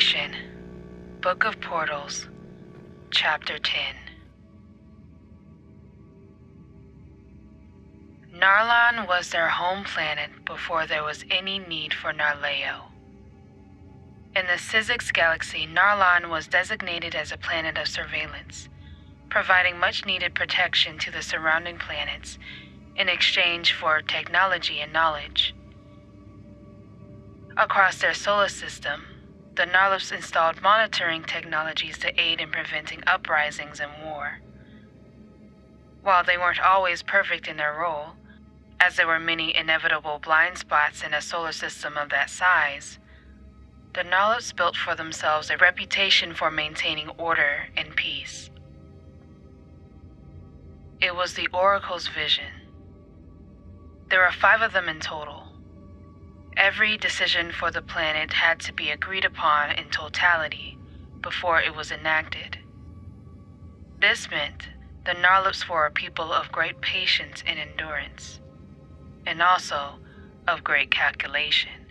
Exploration, Book of Portals, Chapter 10. Narlan was their home planet before there was any need for Narleo. In the Syzyx galaxy, Narlan was designated as a planet of surveillance, providing much-needed protection to the surrounding planets in exchange for technology and knowledge. Across their solar system, the Narlops installed monitoring technologies to aid in preventing uprisings and war. While they weren't always perfect in their role, as there were many inevitable blind spots in a solar system of that size, the Narlops built for themselves a reputation for maintaining order and peace. It was the Oracle's vision. There were 5 of them in total. Every decision for the planet had to be agreed upon in totality before it was enacted. This meant the Narlops were a people of great patience and endurance, and also of great calculation.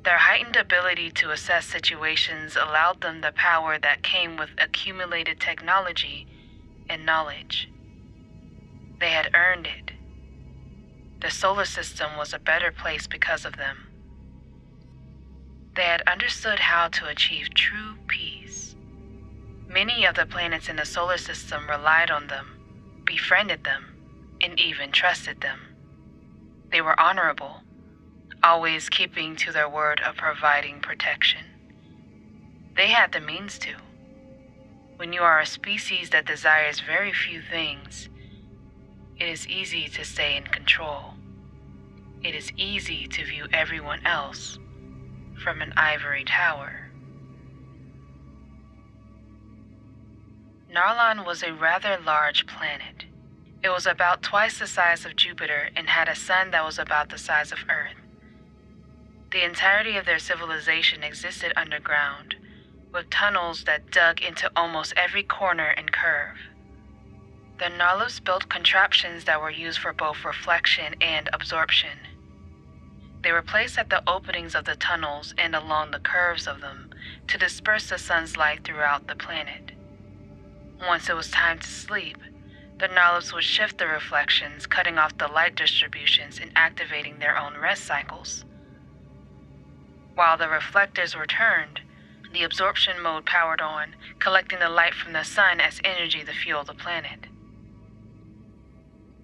Their heightened ability to assess situations allowed them the power that came with accumulated technology and knowledge. They had earned it. The solar system was a better place because of them. They had understood how to achieve true peace. Many of the planets in the solar system relied on them, befriended them, and even trusted them. They were honorable, always keeping to their word of providing protection. They had the means to. When you are a species that desires very few things, it is easy to stay in control. It is easy to view everyone else from an ivory tower. Narlan was a rather large planet. It was about twice the size of Jupiter and had a sun that was about the size of Earth. The entirety of their civilization existed underground, with tunnels that dug into almost every corner and curve. The Narlops built contraptions that were used for both reflection and absorption. They were placed at the openings of the tunnels and along the curves of them to disperse the sun's light throughout the planet. Once it was time to sleep, the Narlops would shift the reflections, cutting off the light distributions and activating their own rest cycles. While the reflectors were turned, the absorption mode powered on, collecting the light from the sun as energy to fuel the planet.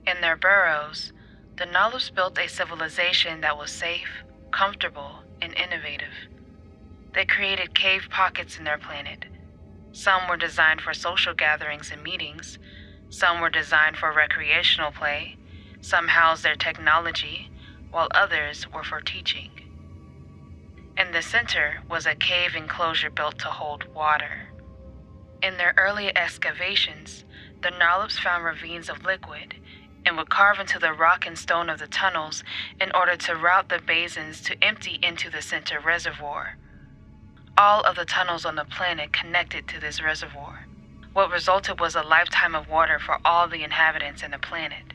In their burrows, the Narlops built a civilization that was safe, comfortable, and innovative. They created cave pockets in their planet. Some were designed for social gatherings and meetings, some were designed for recreational play, some housed their technology, while others were for teaching. In the center was a cave enclosure built to hold water. In their early excavations, the Narlops found ravines of liquid and would carve into the rock and stone of the tunnels in order to route the basins to empty into the center reservoir. All of the tunnels on the planet connected to this reservoir. What resulted was a lifetime of water for all the inhabitants in the planet.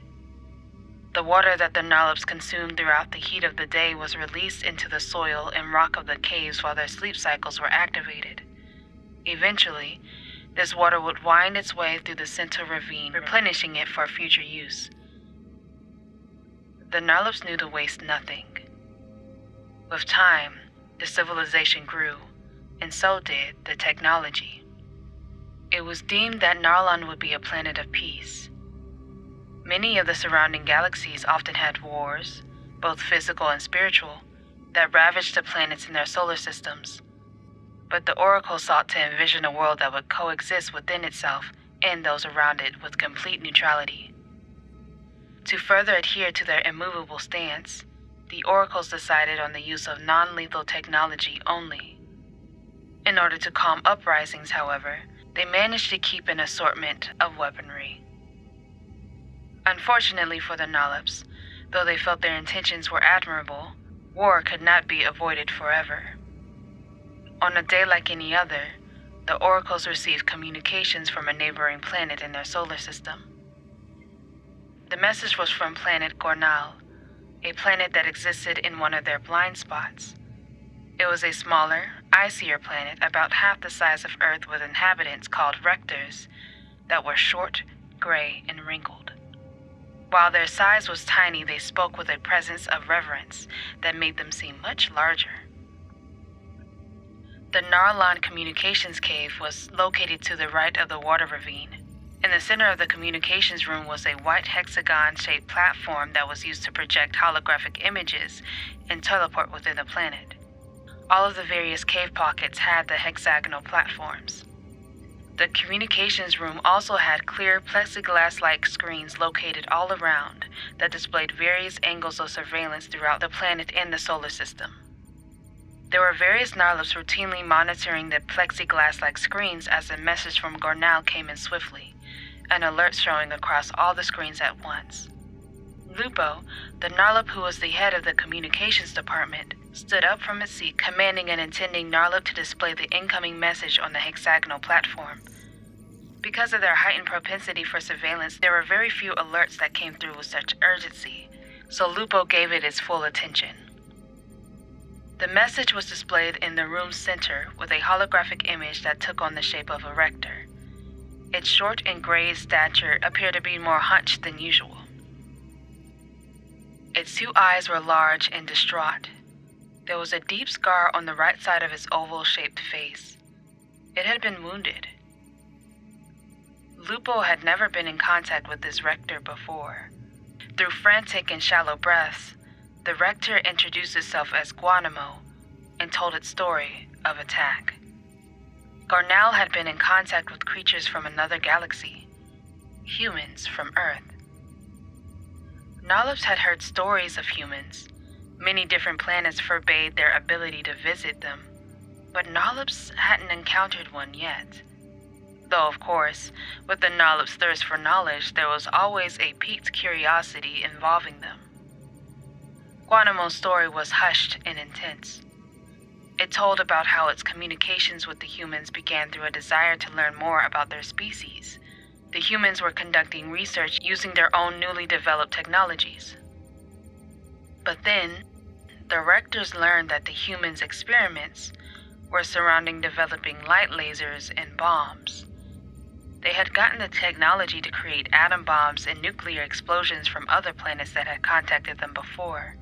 The water that the Narlops consumed throughout the heat of the day was released into the soil and rock of the caves while their sleep cycles were activated. Eventually, this water would wind its way through the center ravine, replenishing it for future use. The Narlops knew to waste nothing. With time, the civilization grew, and so did the technology. It was deemed that Narlan would be a planet of peace. Many of the surrounding galaxies often had wars, both physical and spiritual, that ravaged the planets in their solar systems. But the Oracle sought to envision a world that would coexist within itself and those around it with complete neutrality. To further adhere to their immovable stance, the Oracles decided on the use of non-lethal technology only. In order to calm uprisings, however, they managed to keep an assortment of weaponry. Unfortunately for the Narlops, though they felt their intentions were admirable, war could not be avoided forever. On a day like any other, the Oracles received communications from a neighboring planet in their solar system. The message was from planet Gornal, a planet that existed in one of their blind spots. It was a smaller, icier planet about half the size of Earth with inhabitants called rectors that were short, gray, and wrinkled. While their size was tiny, they spoke with a presence of reverence that made them seem much larger. The Narlan Communications Cave was located to the right of the water ravine. In the center of the communications room was a white hexagon-shaped platform that was used to project holographic images and teleport within the planet. All of the various cave pockets had the hexagonal platforms. The communications room also had clear plexiglass-like screens located all around that displayed various angles of surveillance throughout the planet and the solar system. There were various Narlops routinely monitoring the plexiglass-like screens as a message from Gornal came in swiftly, an alert showing across all the screens at once. Lupo, the Narlop who was the head of the communications department, stood up from its seat, commanding an attending Narlop to display the incoming message on the hexagonal platform. Because of their heightened propensity for surveillance, there were very few alerts that came through with such urgency, so Lupo gave it its full attention. The message was displayed in the room's center with a holographic image that took on the shape of a rector. Its short and gray stature appeared to be more hunched than usual. Its two eyes were large and distraught. There was a deep scar on the right side of its oval-shaped face. It had been wounded. Lupo had never been in contact with this rector before. Through frantic and shallow breaths, the rector introduced itself as Guanamo and told its story of attack. Gornal had been in contact with creatures from another galaxy, humans from Earth. Narlops had heard stories of humans. Many different planets forbade their ability to visit them, but Narlops hadn't encountered one yet. Though, of course, with the Narlops' thirst for knowledge, there was always a piqued curiosity involving them. Guanamo's story was hushed and intense. It told about how its communications with the humans began through a desire to learn more about their species. The humans were conducting research using their own newly developed technologies. But then, the rectors learned that the humans' experiments were surrounding developing light lasers and bombs. They had gotten the technology to create atom bombs and nuclear explosions from other planets that had contacted them before.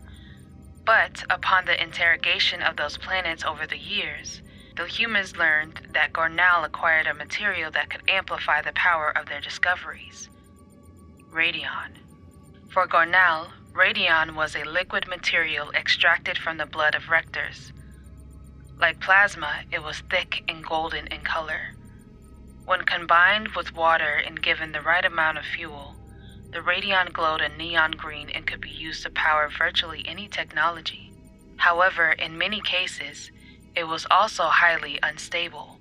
But upon the interrogation of those planets over the years, the humans learned that Gornal acquired a material that could amplify the power of their discoveries: radion. For Gornal, radion was a liquid material extracted from the blood of rectors. Like plasma, it was thick and golden in color. When combined with water and given the right amount of fuel, the radion glowed a neon green and could be used to power virtually any technology. However, in many cases, it was also highly unstable.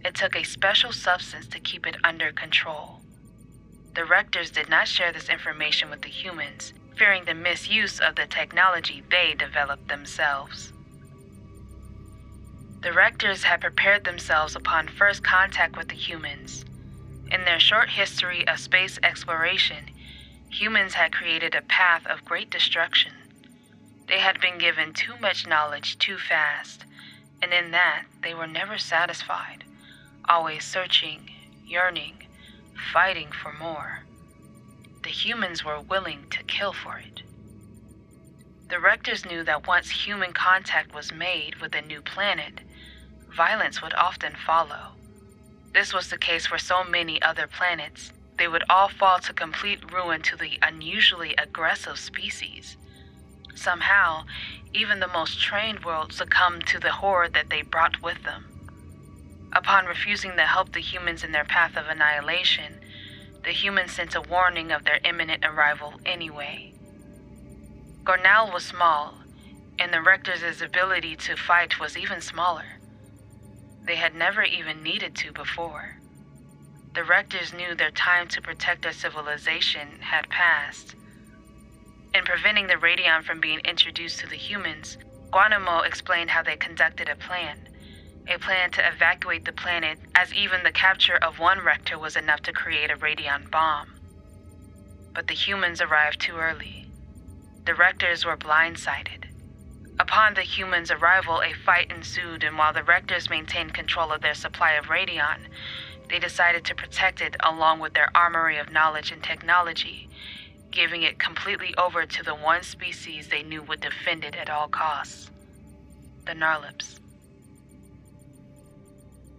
It took a special substance to keep it under control. The rectors did not share this information with the humans, fearing the misuse of the technology they developed themselves. The rectors had prepared themselves upon first contact with the humans. In their short history of space exploration, humans had created a path of great destruction. They had been given too much knowledge too fast, and in that they were never satisfied, always searching, yearning, fighting for more. The humans were willing to kill for it. The rectors knew that once human contact was made with a new planet, violence would often follow. This was the case for so many other planets. They would all fall to complete ruin to the unusually aggressive species. Somehow, even the most trained world succumbed to the horror that they brought with them. Upon refusing to help the humans in their path of annihilation, the humans sent a warning of their imminent arrival anyway. Gornal was small, and the rectors' ability to fight was even smaller. They had never even needed to before. The rectors knew their time to protect their civilization had passed. In preventing the radion from being introduced to the humans, Guanamo explained how they conducted a plan to evacuate the planet, as even the capture of one rector was enough to create a radion bomb. But the humans arrived too early. The rectors were blindsided. Upon the humans' arrival, a fight ensued, and while the Rectors maintained control of their supply of radion, they decided to protect it along with their armory of knowledge and technology, giving it completely over to the one species they knew would defend it at all costs: the Narlips.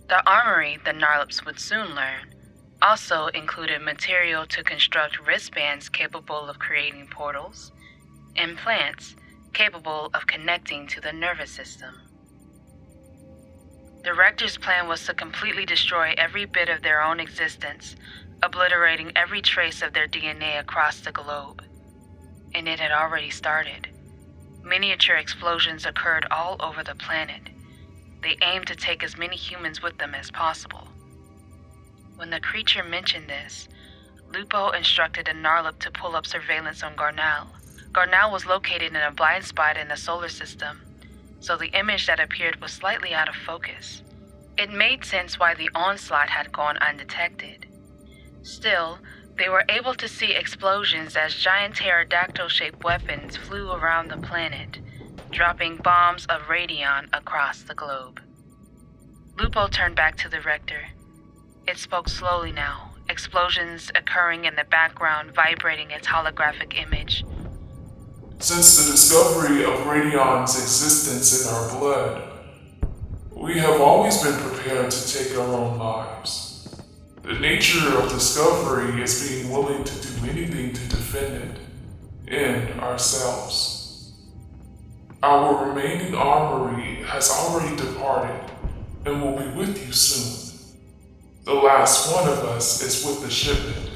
The armory, the Narlips would soon learn, also included material to construct wristbands capable of creating portals, implants capable of connecting to the nervous system. The Rector's plan was to completely destroy every bit of their own existence, obliterating every trace of their DNA across the globe. And it had already started. Miniature explosions occurred all over the planet. They aimed to take as many humans with them as possible. When the creature mentioned this, Lupo instructed a Narlip to pull up surveillance on Garnal. Garnal was located in a blind spot in the solar system, so the image that appeared was slightly out of focus. It made sense why the onslaught had gone undetected. Still, they were able to see explosions as giant pterodactyl-shaped weapons flew around the planet, dropping bombs of radion across the globe. Lupo turned back to the Rector. It spoke slowly now, explosions occurring in the background, vibrating its holographic image. Since the discovery of radion's existence in our blood, we have always been prepared to take our own lives. The nature of discovery is being willing to do anything to defend it and ourselves. Our remaining armory has already departed and will be with you soon. The last one of us is with the shipment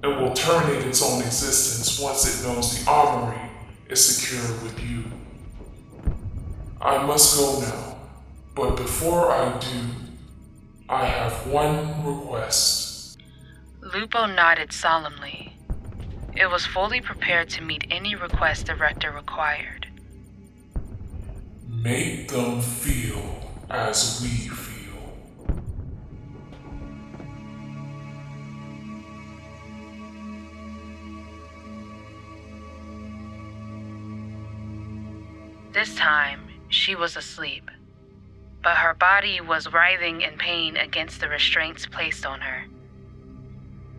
and will terminate its own existence once it knows the armory is secure with you. I must go now, but before I do, I have one request. Lupo nodded solemnly. It was fully prepared to meet any request the Rector required. Make them feel as we feel. This time, she was asleep, but her body was writhing in pain against the restraints placed on her.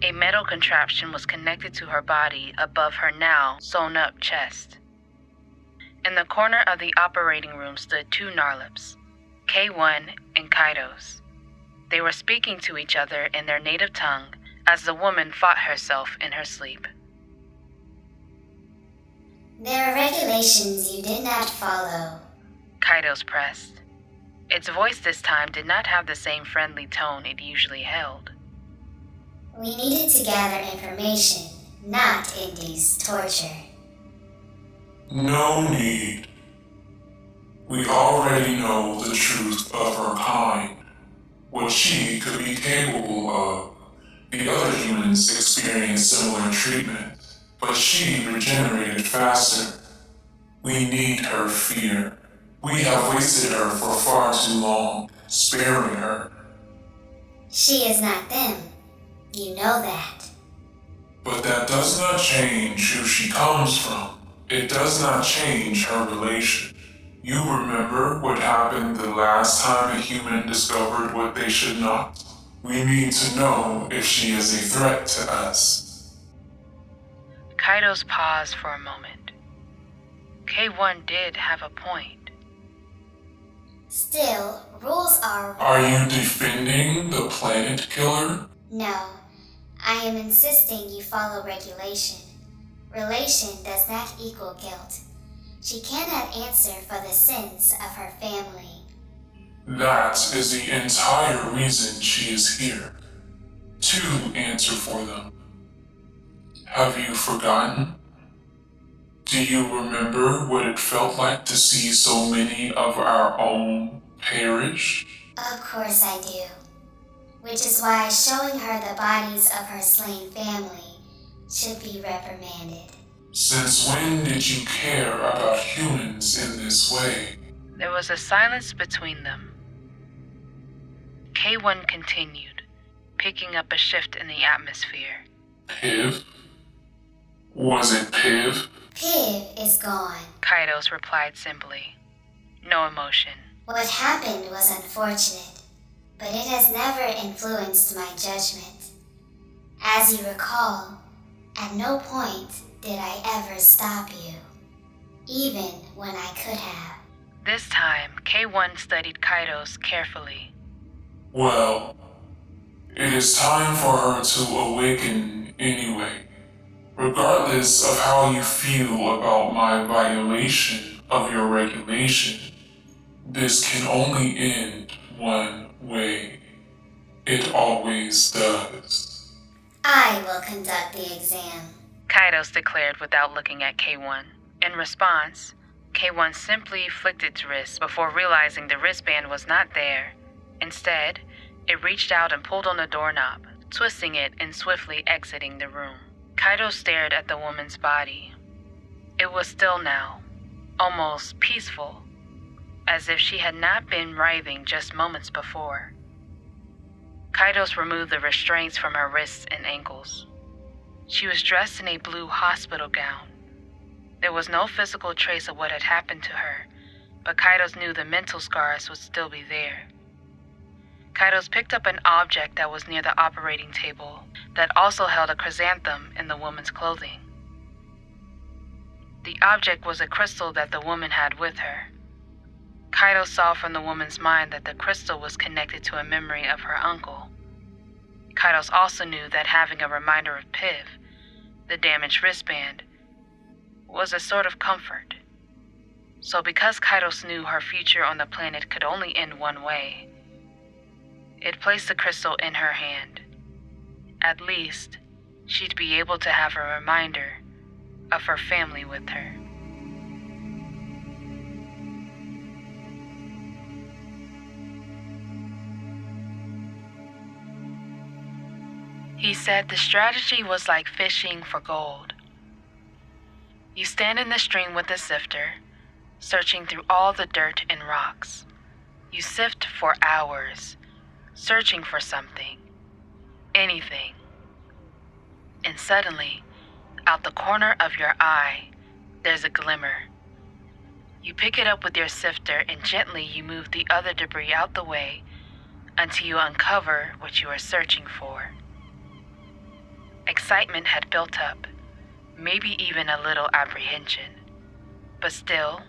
A metal contraption was connected to her body above her now sewn-up chest. In the corner of the operating room stood two Narlips, K1 and Kaidos. They were speaking to each other in their native tongue as the woman fought herself in her sleep. There are regulations you did not follow, Kaidos pressed. Its voice this time did not have the same friendly tone it usually held. We needed to gather information, not induce torture. No need. We already know the truth of her kind, what she could be capable of. The other humans experienced similar treatment, but she regenerated faster. We need her fear. We have wasted her for far too long, sparing her. She is not them. You know that. But that does not change who she comes from. It does not change her relation. You remember what happened the last time a human discovered what they should not? We need to know if she is a threat to us. Kaidos paused for a moment. K1 did have a point. Still, rules are... Are you defending the planet killer? No. I am insisting you follow regulation. Relation does not equal guilt. She cannot answer for the sins of her family. That is the entire reason she is here. To answer for them. Have you forgotten? Do you remember what it felt like to see so many of our own perish? Of course I do. Which is why showing her the bodies of her slain family should be reprimanded. Since when did you care about humans in this way? There was a silence between them. K1 continued, picking up a shift in the atmosphere. Piv? Was it Piv? Piv is gone. Kaidos replied simply. no emotion. What happened was unfortunate, but it has never influenced my judgment. As you recall, at no point did I ever stop you, even when I could have. This time, K1 studied Kaidos carefully. Well, it is time for her to awaken anyway. Regardless of how you feel about my violation of your regulation, this can only end one way. It always does. I will conduct the exam, Kaidos declared without looking at K1. In response, K1 simply flicked its wrist before realizing the wristband was not there. Instead, it reached out and pulled on the doorknob, twisting it and swiftly exiting the room. Kaido stared at the woman's body. It was still now, almost peaceful, as if she had not been writhing just moments before. Kaidos removed the restraints from her wrists and ankles. She was dressed in a blue hospital gown. There was no physical trace of what had happened to her, but Kaidos knew the mental scars would still be there. Kaidos picked up an object that was near the operating table that also held a chrysanthemum in the woman's clothing. The object was a crystal that the woman had with her. Kaidos saw from the woman's mind that the crystal was connected to a memory of her uncle. Kaidos also knew that having a reminder of Piv, the damaged wristband, was a sort of comfort. So because Kaidos knew her future on the planet could only end one way, it placed the crystal in her hand. At least, she'd be able to have a reminder of her family with her. He said the strategy was like fishing for gold. You stand in the stream with a sifter, searching through all the dirt and rocks. You sift for hours, searching for something, anything. And suddenly, out the corner of your eye, there's a glimmer. You pick it up with your sifter and gently you move the other debris out the way until you uncover what you are searching for. Excitement had built up, maybe even a little apprehension. But still,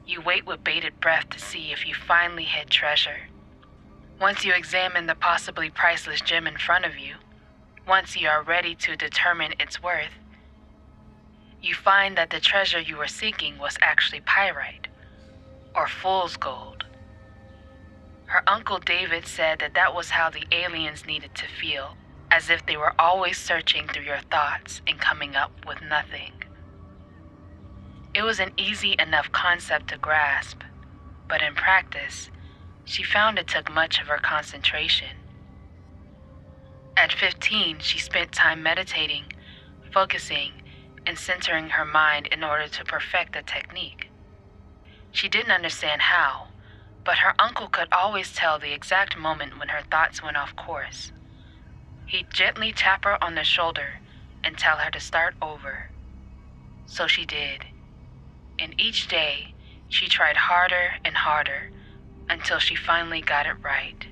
you wait with bated breath to see if you finally hit treasure. Once you examine the possibly priceless gem in front of you, once you are ready to determine its worth, you find that the treasure you were seeking was actually pyrite, or fool's gold. Her uncle David said that was how the aliens needed to feel, as if they were always searching through your thoughts and coming up with nothing. It was an easy enough concept to grasp, but in practice, she found it took much of her concentration. At 15, she spent time meditating, focusing, and centering her mind in order to perfect the technique. She didn't understand how, but her uncle could always tell the exact moment when her thoughts went off course. He'd gently tap her on the shoulder and tell her to start over. So she did. And each day, she tried harder and harder until she finally got it right.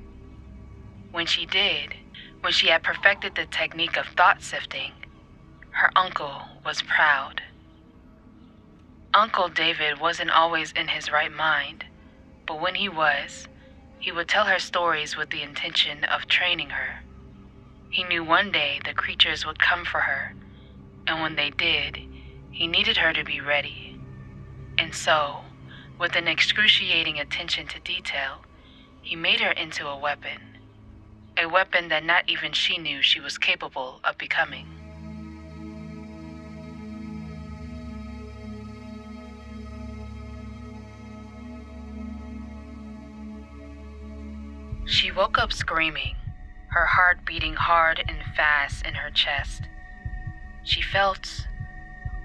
When she did, when she had perfected the technique of thought sifting, her uncle was proud. Uncle David wasn't always in his right mind, but when he was, he would tell her stories with the intention of training her. He knew one day the creatures would come for her, and when they did, he needed her to be ready. And so, with an excruciating attention to detail, he made her into a weapon that not even she knew she was capable of becoming. She woke up screaming, her heart beating hard and fast in her chest. She felt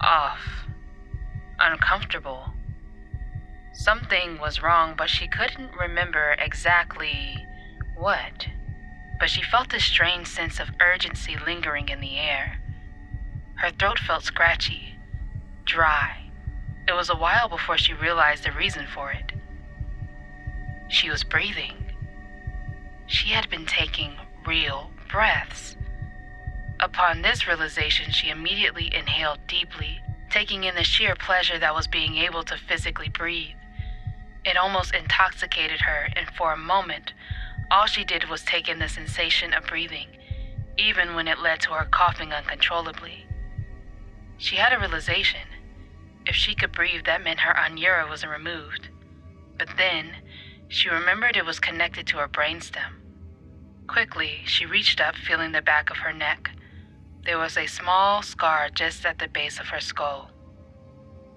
off, uncomfortable. Something was wrong, but she couldn't remember exactly what. But she felt a strange sense of urgency lingering in the air. Her throat felt scratchy, dry. It was a while before she realized the reason for it. She was breathing. She had been taking real breaths. Upon this realization, she immediately inhaled deeply, taking in the sheer pleasure that was being able to physically breathe. It almost intoxicated her, and for a moment, all she did was take in the sensation of breathing, even when it led to her coughing uncontrollably. She had a realization. If she could breathe, that meant her anura was removed. But then, she remembered it was connected to her brainstem. Quickly, she reached up, feeling the back of her neck. There was a small scar just at the base of her skull.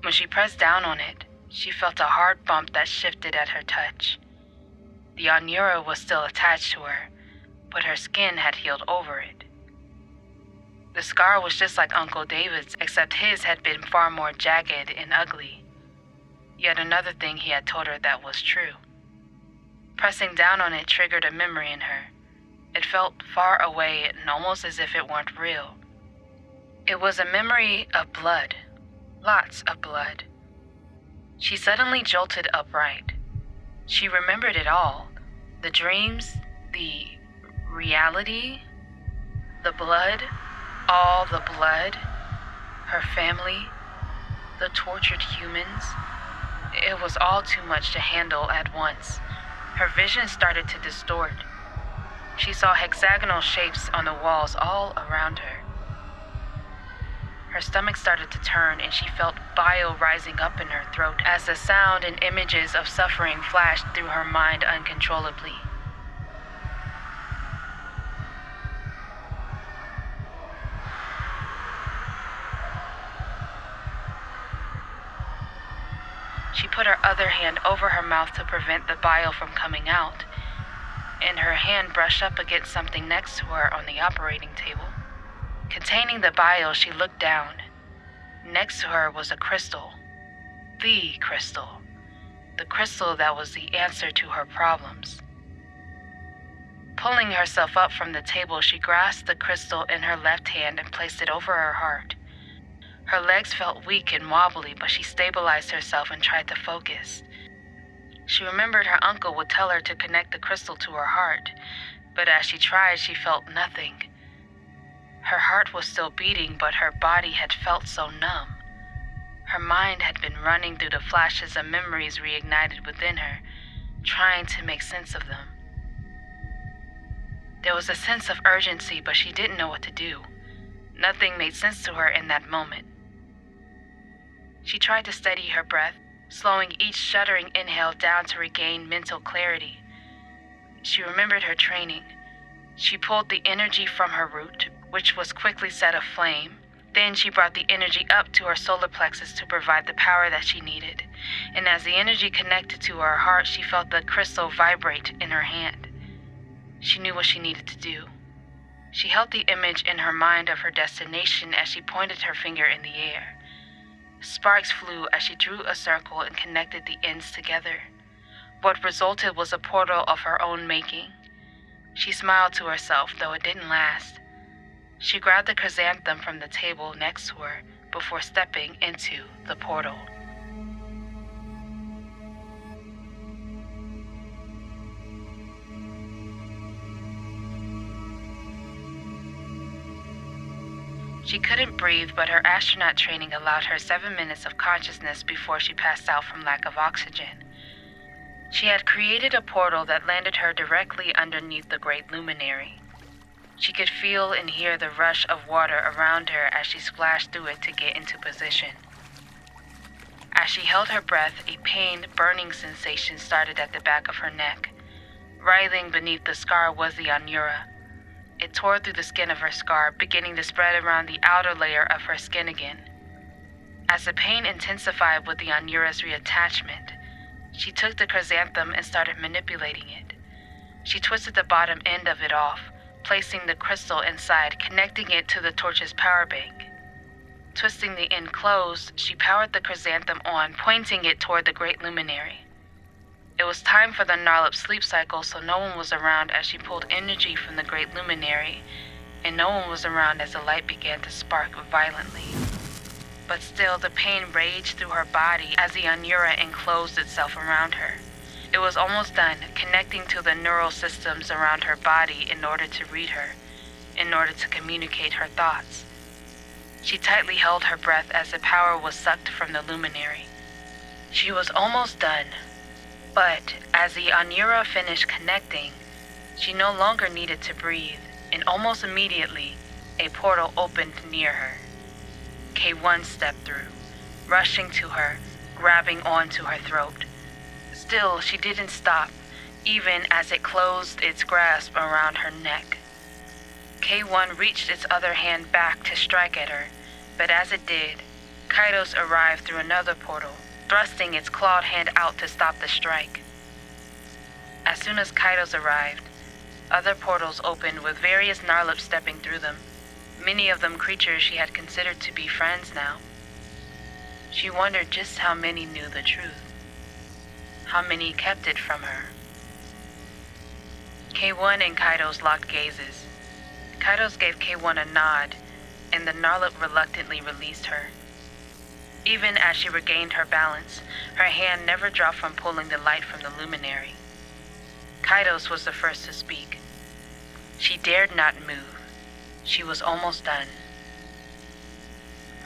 When she pressed down on it, she felt a hard bump that shifted at her touch. The anura was still attached to her, but her skin had healed over it. The scar was just like Uncle David's, except his had been far more jagged and ugly. Yet another thing he had told her that was true. Pressing down on it triggered a memory in her. It felt far away and almost as if it weren't real. It was a memory of blood. Lots of blood. She suddenly jolted upright. She remembered it all. The dreams, the reality, the blood, all the blood, her family, the tortured humans. It was all too much to handle at once. Her vision started to distort. She saw hexagonal shapes on the walls all around her. Her stomach started to turn, and she felt bile rising up in her throat as the sound and images of suffering flashed through her mind uncontrollably. She put her other hand over her mouth to prevent the bile from coming out, and her hand brushed up against something next to her on the operating table. Containing the bile, she looked down. Next to her was a crystal. The crystal. The crystal that was the answer to her problems. Pulling herself up from the table, she grasped the crystal in her left hand and placed it over her heart. Her legs felt weak and wobbly, but she stabilized herself and tried to focus. She remembered her uncle would tell her to connect the crystal to her heart, but as she tried, she felt nothing. Her heart was still beating, but her body had felt so numb. Her mind had been running through the flashes of memories reignited within her, trying to make sense of them. There was a sense of urgency, but she didn't know what to do. Nothing made sense to her in that moment. She tried to steady her breath, slowing each shuddering inhale down to regain mental clarity. She remembered her training. She pulled the energy from her root, which was quickly set aflame. Then she brought the energy up to her solar plexus to provide the power that she needed. And as the energy connected to her heart, she felt the crystal vibrate in her hand. She knew what she needed to do. She held the image in her mind of her destination as she pointed her finger in the air. Sparks flew as she drew a circle and connected the ends together. What resulted was a portal of her own making. She smiled to herself, though it didn't last. She grabbed the chrysanthemum from the table next to her before stepping into the portal. She couldn't breathe, but her astronaut training allowed her 7 minutes of consciousness before she passed out from lack of oxygen. She had created a portal that landed her directly underneath the great luminary. She could feel and hear the rush of water around her as she splashed through it to get into position. As she held her breath, a pained, burning sensation started at the back of her neck. Writhing beneath the scar was the anura. It tore through the skin of her scar, beginning to spread around the outer layer of her skin again. As the pain intensified with the anura's reattachment, she took the chrysanthemum and started manipulating it. She twisted the bottom end of it off, placing the crystal inside, connecting it to the torch's power bank. Twisting the end closed, she powered the chrysanthemum on, pointing it toward the great luminary. It was time for the Narlip sleep cycle, so no one was around as she pulled energy from the great luminary, and no one was around as the light began to spark violently. But still, the pain raged through her body as the anura enclosed itself around her. It was almost done, connecting to the neural systems around her body in order to read her, in order to communicate her thoughts. She tightly held her breath as the power was sucked from the luminary. She was almost done, but as the Anura finished connecting, she no longer needed to breathe, and almost immediately, a portal opened near her. K1 stepped through, rushing to her, grabbing onto her throat. Still, she didn't stop, even as it closed its grasp around her neck. K1 reached its other hand back to strike at her, but as it did, Kaidos arrived through another portal, thrusting its clawed hand out to stop the strike. As soon as Kaidos arrived, other portals opened with various Narlips stepping through them, many of them creatures she had considered to be friends now. She wondered just how many knew the truth, how many kept it from her. K1 and Kaidos locked gazes. Kaidos gave K1 a nod, and the Narlip reluctantly released her. Even as she regained her balance, her hand never dropped from pulling the light from the luminary. Kaidos was the first to speak. She dared not move. She was almost done.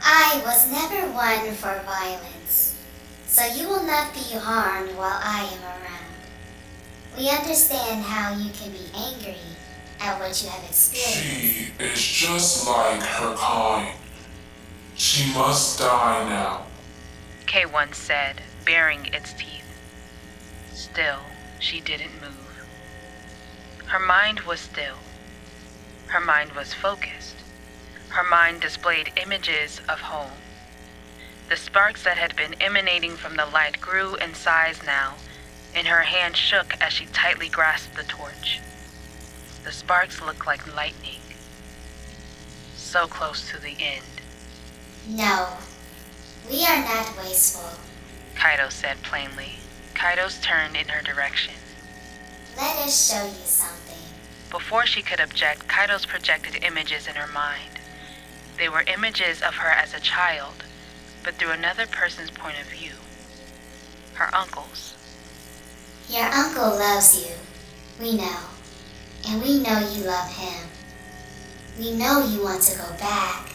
I was never one for violence, so you will not be harmed while I am around. We understand how you can be angry at what you have experienced. She is just like her kind. She must die now. K1 said, baring its teeth. Still, she didn't move. Her mind was still. Her mind was focused. Her mind displayed images of home. The sparks that had been emanating from the light grew in size now, and her hand shook as she tightly grasped the torch. The sparks looked like lightning. So close to the end. No, we are not wasteful. Kaidos said plainly. Kaidos turned in her direction. Let us show you something. Before she could object, Kaidos projected images in her mind. They were images of her as a child, but through another person's point of view. Her uncle's. Your uncle loves you, we know. And we know you love him. We know you want to go back.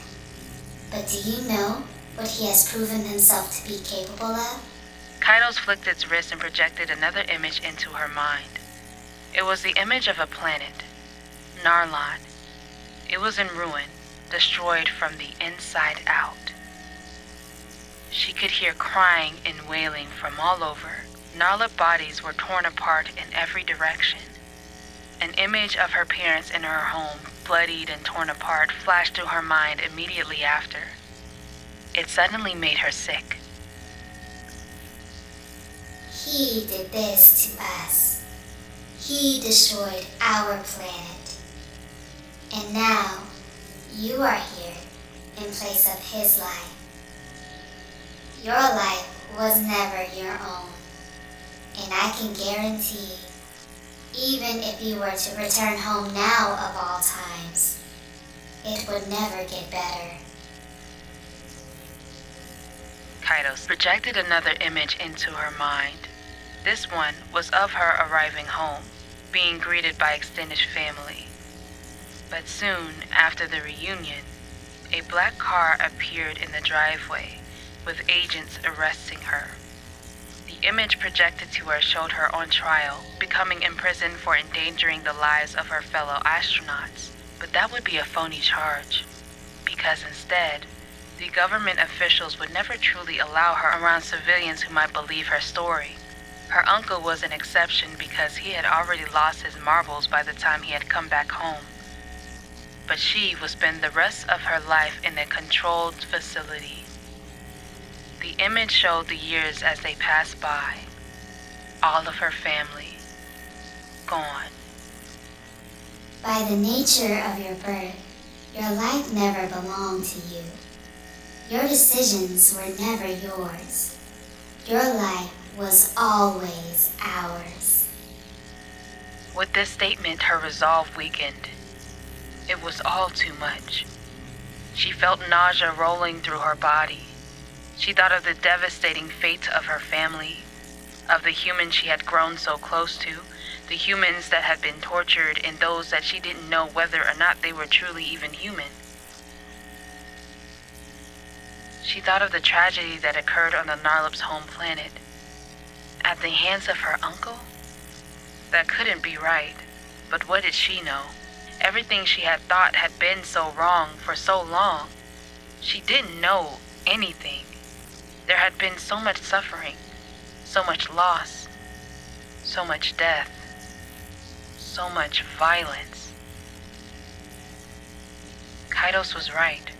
But do you know what he has proven himself to be capable of? Kaidos flicked its wrist and projected another image into her mind. It was the image of a planet, Narlan. It was in ruin, destroyed from the inside out. She could hear crying and wailing from all over. Narla bodies were torn apart in every direction. An image of her parents in her home, bloodied and torn apart, flashed through her mind immediately after. It suddenly made her sick. He did this to us. He destroyed our planet. And now, you are here in place of his life. Your life was never your own. And I can guarantee, even if you were to return home now of all times, it would never get better. Kaidos projected another image into her mind. This one was of her arriving home, being greeted by extended family. But soon after the reunion, a black car appeared in the driveway, with agents arresting her. The image projected to her showed her on trial, becoming imprisoned for endangering the lives of her fellow astronauts. But that would be a phony charge, because instead, the government officials would never truly allow her around civilians who might believe her story. Her uncle was an exception because he had already lost his marbles by the time he had come back home. But she would spend the rest of her life in a controlled facility. The image showed the years as they passed by. All of her family gone. By the nature of your birth, your life never belonged to you. Your decisions were never yours. Your life was always ours. With this statement, her resolve weakened. It was all too much. She felt nausea rolling through her body. She thought of the devastating fate of her family, of the humans she had grown so close to, the humans that had been tortured, and those that she didn't know whether or not they were truly even human. She thought of the tragedy that occurred on the Narlup's home planet, at the hands of her uncle. That couldn't be right, but what did she know? Everything she had thought had been so wrong for so long. She didn't know anything. There had been so much suffering, so much loss, so much death, so much violence. Kaidos was right.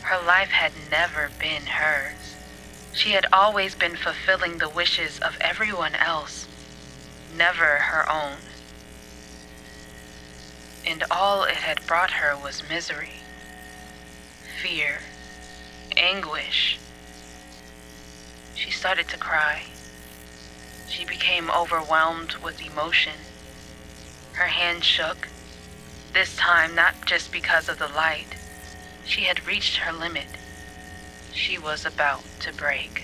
Her life had never been hers. She had always been fulfilling the wishes of everyone else, never her own. And all it had brought her was misery, fear, anguish. She started to cry. She became overwhelmed with emotion. Her hand shook, this time not just because of the light. She had reached her limit. She was about to break.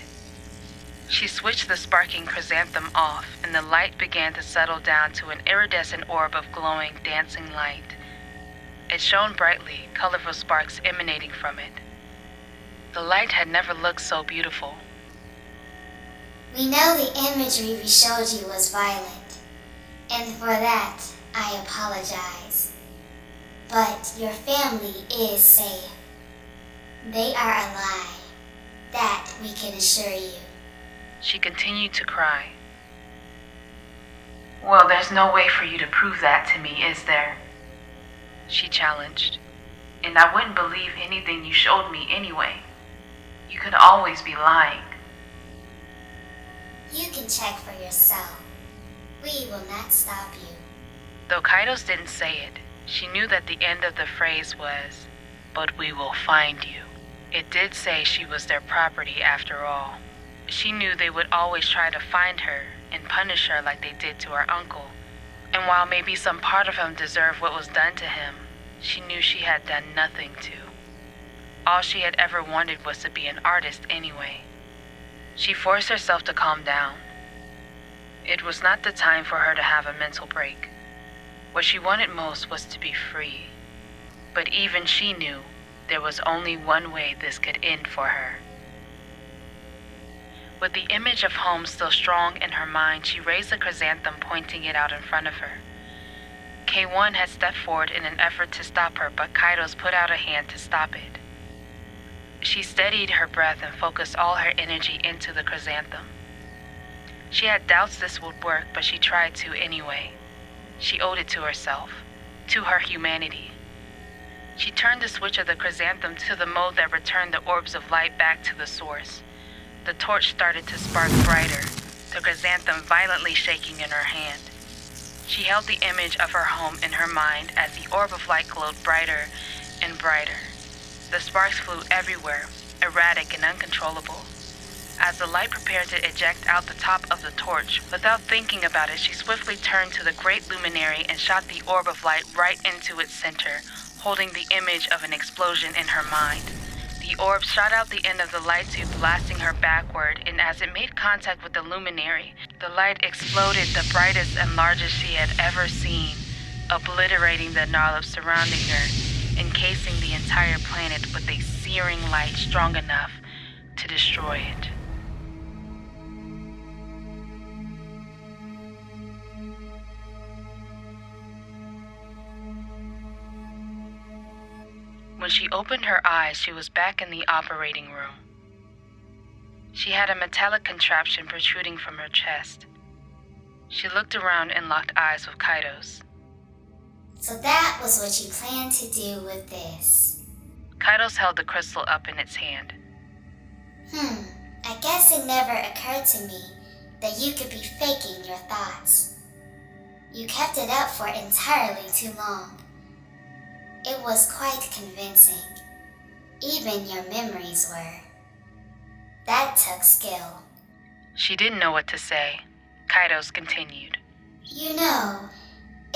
She switched the sparking chrysanthemum off, and the light began to settle down to an iridescent orb of glowing, dancing light. It shone brightly, colorful sparks emanating from it. The light had never looked so beautiful. We know the imagery we showed you was violent, and for that, I apologize. But your family is safe. They are alive. That we can assure you. She continued to cry. Well, there's no way for you to prove that to me, is there? She challenged. And I wouldn't believe anything you showed me anyway. You could always be lying. You can check for yourself. We will not stop you. Though Kaidos didn't say it, she knew that the end of the phrase was, "But we will find you." It did say she was their property after all. She knew they would always try to find her and punish her like they did to her uncle. And while maybe some part of him deserved what was done to him, she knew she had done nothing to. All she had ever wanted was to be an artist anyway. She forced herself to calm down. It was not the time for her to have a mental break. What she wanted most was to be free. But even she knew there was only one way this could end for her. With the image of home still strong in her mind, she raised the chrysanthemum, pointing it out in front of her. K1 had stepped forward in an effort to stop her, but Kaidos put out a hand to stop it. She steadied her breath and focused all her energy into the chrysanthemum. She had doubts this would work, but she tried to anyway. She owed it to herself, to her humanity. She turned the switch of the chrysanthemum to the mode that returned the orbs of light back to the source. The torch started to spark brighter, the chrysanthemum violently shaking in her hand. She held the image of her home in her mind as the orb of light glowed brighter and brighter. The sparks flew everywhere, erratic and uncontrollable. As the light prepared to eject out the top of the torch, without thinking about it, she swiftly turned to the great luminary and shot the orb of light right into its center, holding the image of an explosion in her mind. The orb shot out the end of the light tube, blasting her backward, and as it made contact with the luminary, the light exploded, the brightest and largest she had ever seen, obliterating the Narlup surrounding her, encasing the entire planet with a searing light strong enough to destroy it. When she opened her eyes, she was back in the operating room. She had a metallic contraption protruding from her chest. She looked around and locked eyes with Kaidos. So that was what you planned to do with this. Kaidos held the crystal up in its hand. I guess it never occurred to me that you could be faking your thoughts. You kept it up for entirely too long. It was quite convincing. Even your memories were. That took skill. She didn't know what to say. Kaidos continued. You know,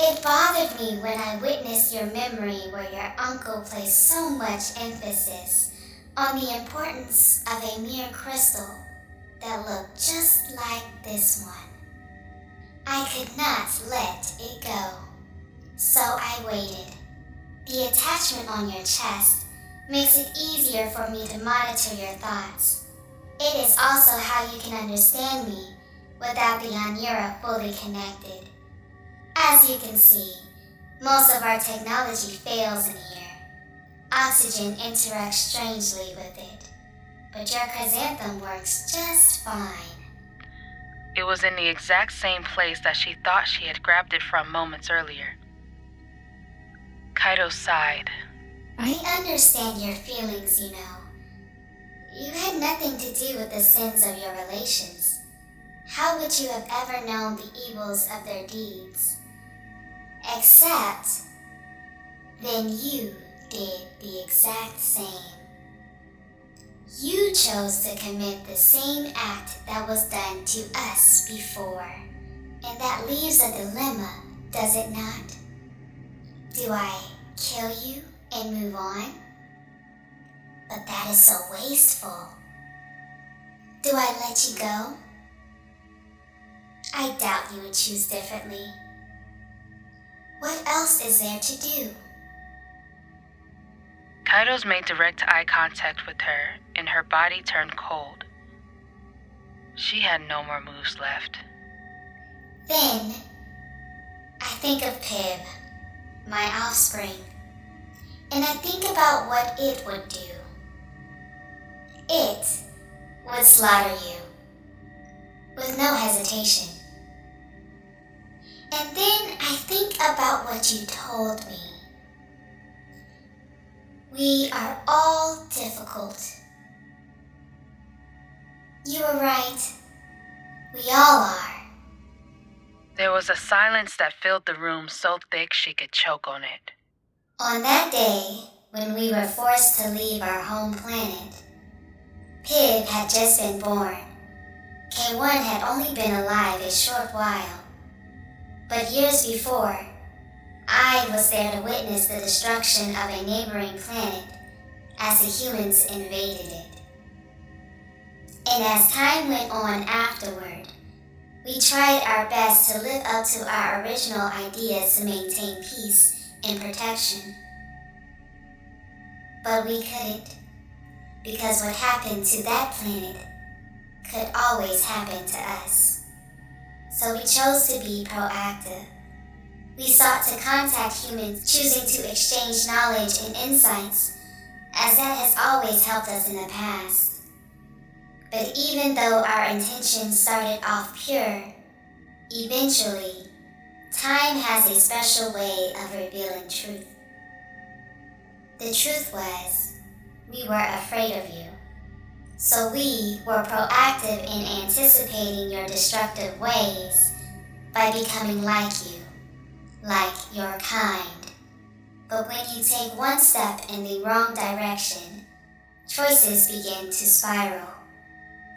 it bothered me when I witnessed your memory where your uncle placed so much emphasis on the importance of a mere crystal. that looked just like this one. I could not let it go, so I waited. The attachment on your chest makes it easier for me to monitor your thoughts. It is also how you can understand me without the Anira fully connected. As you can see, most of our technology fails in here. Oxygen interacts strangely with it, but your chrysanthem works just fine. It was in the exact same place that she thought she had grabbed it from moments earlier. Kaido sighed. I understand your feelings, you know. You had nothing to do with the sins of your relations. How would you have ever known the evils of their deeds? Except, then you did the exact same. You chose to commit the same act that was done to us before. And that leaves a dilemma, does it not? Do I kill you and move on? But that is so wasteful. Do I let you go? I doubt you would choose differently. What else is there to do? Kaido's made direct eye contact with her, and her body turned cold. She had no more moves left. Then, I think of Pib, my offspring, and I think about what it would do. It would slaughter you, with no hesitation. And then I think about what you told me. We are all difficult. You were right. We all are. There was a silence that filled the room so thick she could choke on it. On that day, when we were forced to leave our home planet, Pib had just been born. K1 had only been alive a short while. But years before, I was there to witness the destruction of a neighboring planet as the humans invaded it. And as time went on afterward, we tried our best to live up to our original ideas to maintain peace and protection. But we couldn't, because what happened to that planet could always happen to us. So we chose to be proactive. We sought to contact humans, choosing to exchange knowledge and insights, as that has always helped us in the past. But even though our intentions started off pure, eventually, time has a special way of revealing truth. The truth was, we were afraid of you. So we were proactive in anticipating your destructive ways by becoming like you, like your kind. But when you take one step in the wrong direction, choices begin to spiral.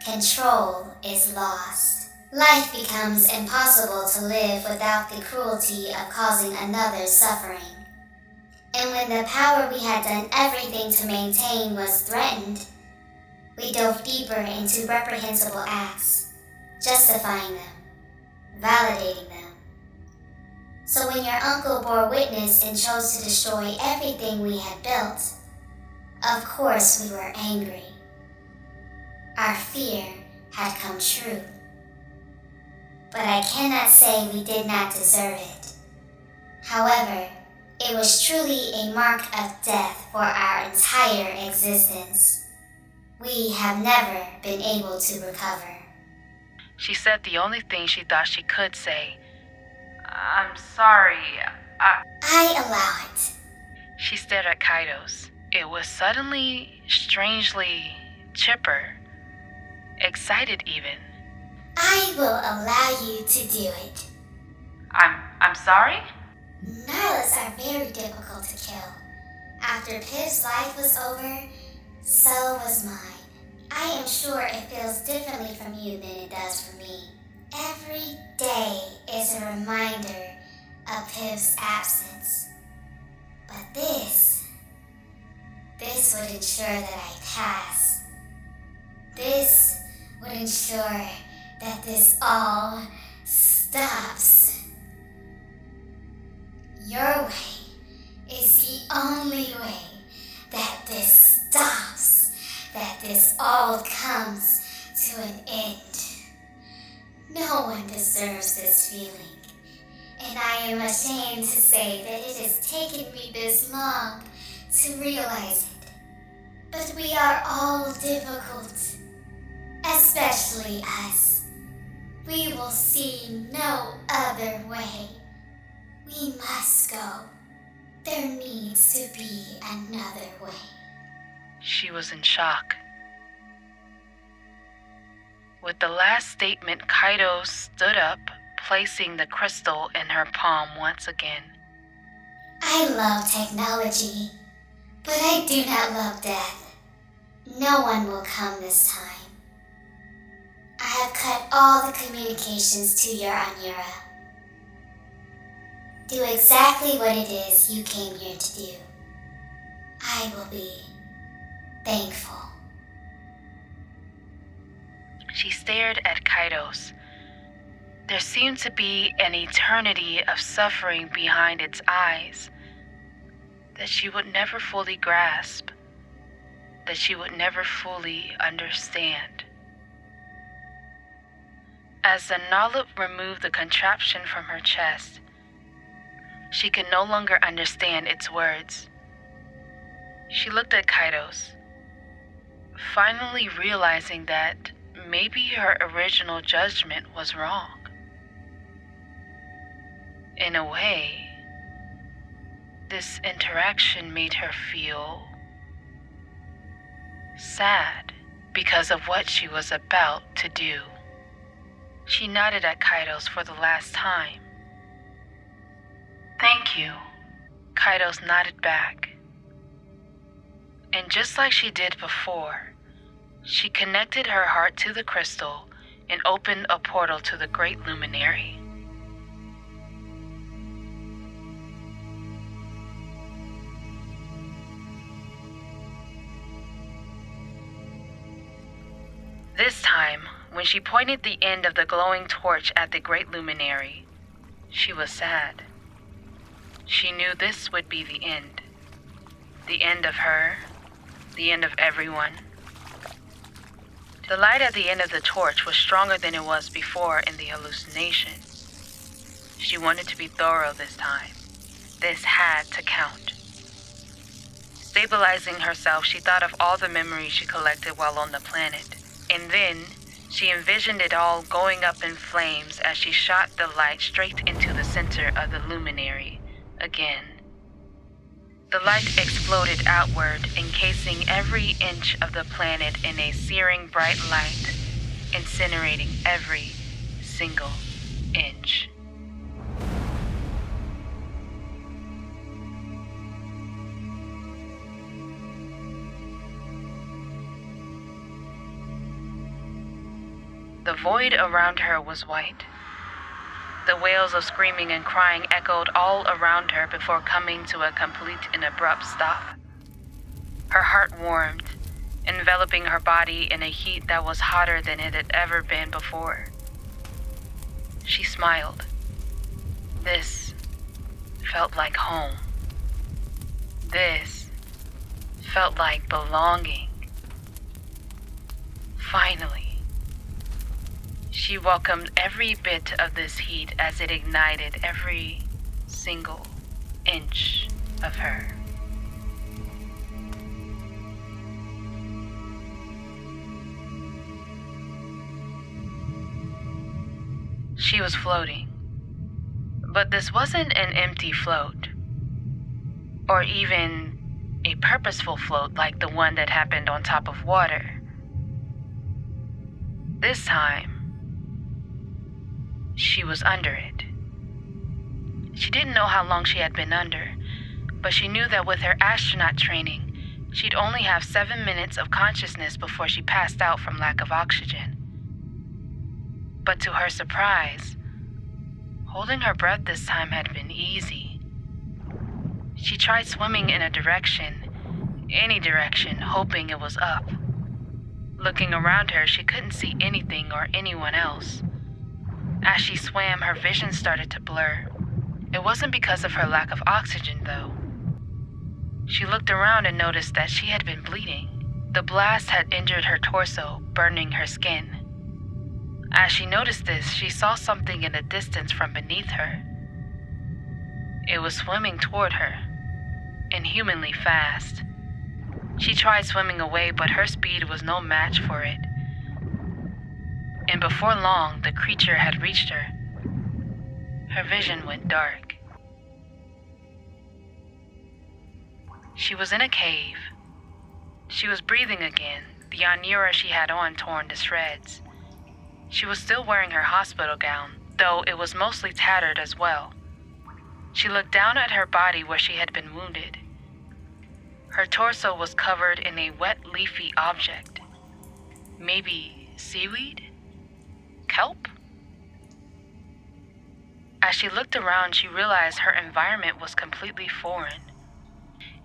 Control is lost. Life becomes impossible to live without the cruelty of causing another suffering. And when the power we had done everything to maintain was threatened, we dove deeper into reprehensible acts, justifying them, validating them. So when your uncle bore witness and chose to destroy everything we had built, of course we were angry. Our fear had come true. But I cannot say we did not deserve it. However, it was truly a mark of death for our entire existence. We have never been able to recover. She said the only thing she thought she could say. I'm sorry, I allow it. She stared at Kaido's. It was suddenly, strangely chipper. Excited even. I will allow you to do it. I'm sorry? Nylas are very difficult to kill. After Piv's life was over, so was mine. I am sure it feels differently from you than it does for me. Every day is a reminder of Piv's absence. But this would ensure that I pass. This would ensure that this all stops. Your way is the only way that this stops, that this all comes to an end. No one deserves this feeling, and I am ashamed to say that it has taken me this long to realize it. But we are all difficult, especially us. We will see no other way. We must go. There needs to be another way. She was in shock. With the last statement, Kaido stood up, placing the crystal in her palm once again. I love technology, but I do not love death. No one will come this time. I have cut all the communications to your Anura. Do exactly what it is you came here to do. I will be thankful. She stared at Kaidos. There seemed to be an eternity of suffering behind its eyes that she would never fully grasp, that she would never fully understand. As the Nalip removed the contraption from her chest, she could no longer understand its words. She looked at Kaidos, finally realizing that maybe her original judgment was wrong. In a way, this interaction made her feel sad because of what she was about to do. She nodded at Kaidos for the last time. "Thank you." Kaidos nodded back. And just like she did before, she connected her heart to the crystal and opened a portal to the Great Luminary. This time, when she pointed the end of the glowing torch at the Great Luminary, she was sad. She knew this would be the end. The end of her, the end of everyone. The light at the end of the torch was stronger than it was before in the hallucination. She wanted to be thorough this time. This had to count. Stabilizing herself, she thought of all the memories she collected while on the planet. And then, she envisioned it all going up in flames as she shot the light straight into the center of the luminary again. The light exploded outward, encasing every inch of the planet in a searing bright light, incinerating every single inch. The void around her was white. The wails of screaming and crying echoed all around her before coming to a complete and abrupt stop. Her heart warmed, enveloping her body in a heat that was hotter than it had ever been before. She smiled. This felt like home. This felt like belonging. Finally. She welcomed every bit of this heat as it ignited every single inch of her. She was floating, but this wasn't an empty float, or even a purposeful float like the one that happened on top of water. This time, she was under it. She didn't know how long she had been under, but she knew that with her astronaut training, she'd only have 7 minutes of consciousness before she passed out from lack of oxygen. But to her surprise, holding her breath this time had been easy. She tried swimming in a direction, any direction, hoping it was up. Looking around her, she couldn't see anything or anyone else. As she swam, her vision started to blur. It wasn't because of her lack of oxygen, though. She looked around and noticed that she had been bleeding. The blast had injured her torso, burning her skin. As she noticed this, she saw something in the distance from beneath her. It was swimming toward her, inhumanly fast. She tried swimming away, but her speed was no match for it. And before long, the creature had reached her. Her vision went dark. She was in a cave. She was breathing again, the anura she had on torn to shreds. She was still wearing her hospital gown, though it was mostly tattered as well. She looked down at her body where she had been wounded. Her torso was covered in a wet, leafy object. Maybe seaweed? Kelp? As she looked around, she realized her environment was completely foreign.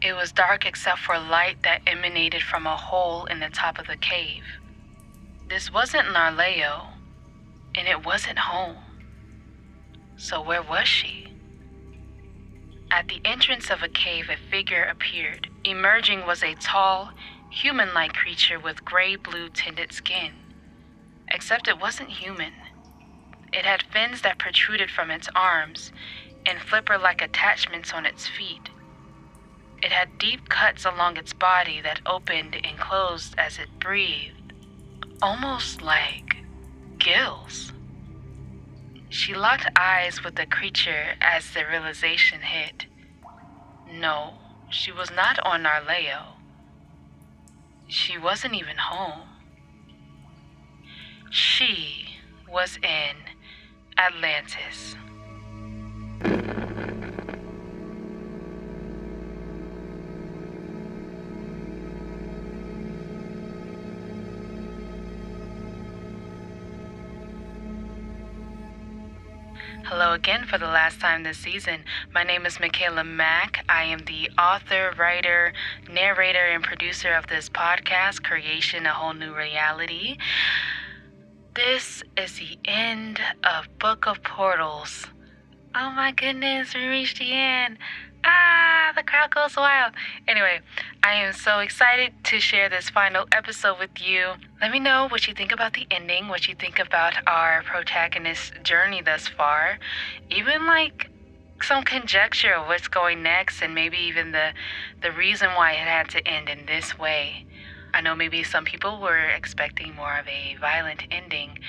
It was dark except for light that emanated from a hole in the top of the cave. This wasn't Narleo, and it wasn't home. So where was she? At the entrance of a cave, a figure appeared. Emerging was a tall, human-like creature with gray-blue tinted skin. Except it wasn't human. It had fins that protruded from its arms and flipper-like attachments on its feet. It had deep cuts along its body that opened and closed as it breathed, almost like gills. She locked eyes with the creature as the realization hit. No, she was not on Narleo. She wasn't even home. She was in Atlantis. Hello again for the last time this season. My name is Michaela Mack. I am the author, writer, narrator, and producer of this podcast, Creation: A Whole New Reality. This is the end of Book of Portals. Oh my goodness, we reached the end. The crowd goes wild. Anyway, I am so excited to share this final episode with you. Let me know what you think about the ending, what you think about our protagonist's journey thus far, even like some conjecture of what's going next, and maybe even the reason why it had to end in this way. I know maybe some people were expecting more of a violent ending,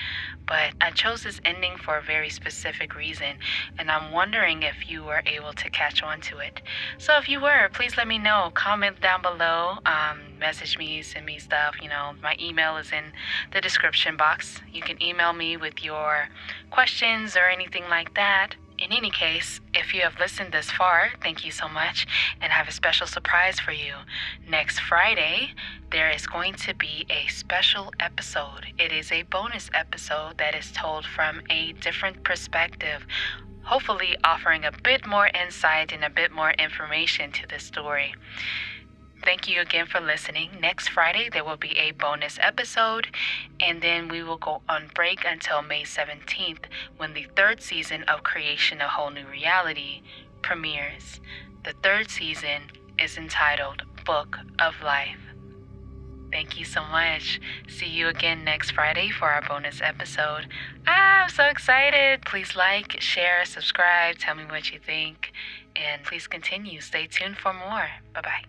but I chose this ending for a very specific reason, and I'm wondering if you were able to catch on to it. So if you were, please let me know. Comment down below, message me, send me stuff. My email is in the description box. You can email me with your questions or anything like that. In any case, if you have listened this far, thank you so much, and I have a special surprise for you. Next Friday, there is going to be a special episode. It is a bonus episode that is told from a different perspective, hopefully offering a bit more insight and a bit more information to the story. Thank you again for listening. Next Friday, there will be a bonus episode, and then we will go on break until May 17th when the third season of Creation: A Whole New Reality premieres. The third season is entitled Book of Life. Thank you so much. See you again next Friday for our bonus episode. I'm so excited. Please like, share, subscribe, tell me what you think, and please continue. Stay tuned for more. Bye-bye.